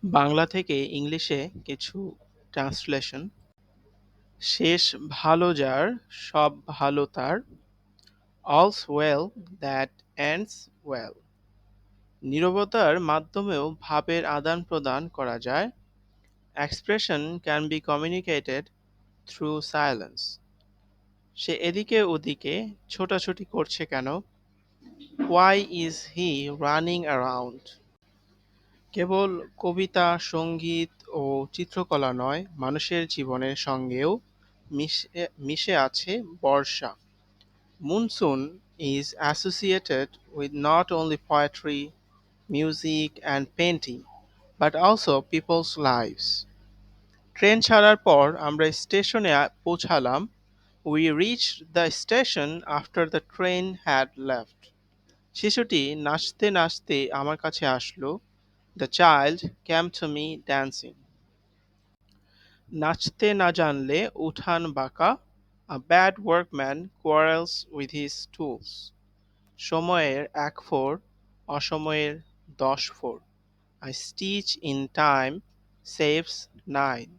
বাংলা থেকে ইংলিশে কিছু ট্রান্সলেশন। শেষ ভালো যার, সব ভালো তার, all's well that ends well। নীরবতার মাধ্যমেও ভাবের আদান-প্রদান করা যায়। Expression can be communicated through silence। সে এদিকে ওদিকে ছোটাছুটি করছে কেন? Why is he running around? কেবল কবিতা, সঙ্গীত ও চিত্রকলা নয়, মানুষের জীবনের সঙ্গেও মিশে মিশে আছে বর্ষা। Monsoon is associated with not only poetry, music and painting, but also people's lives। Train ছাড়ার পর আমরা স্টেশনে পৌঁছালাম। We reached the station after the train had left। শিশুটি নাচতে নাচতে আমার কাছে আসলো। The child came to me dancing। নাচতে না জানলে উঠান বাঁকা। A bad workman quarrels with his tools। সময়ের এক ফোর, অসময়ের 10 four. A stitch in time saves 9।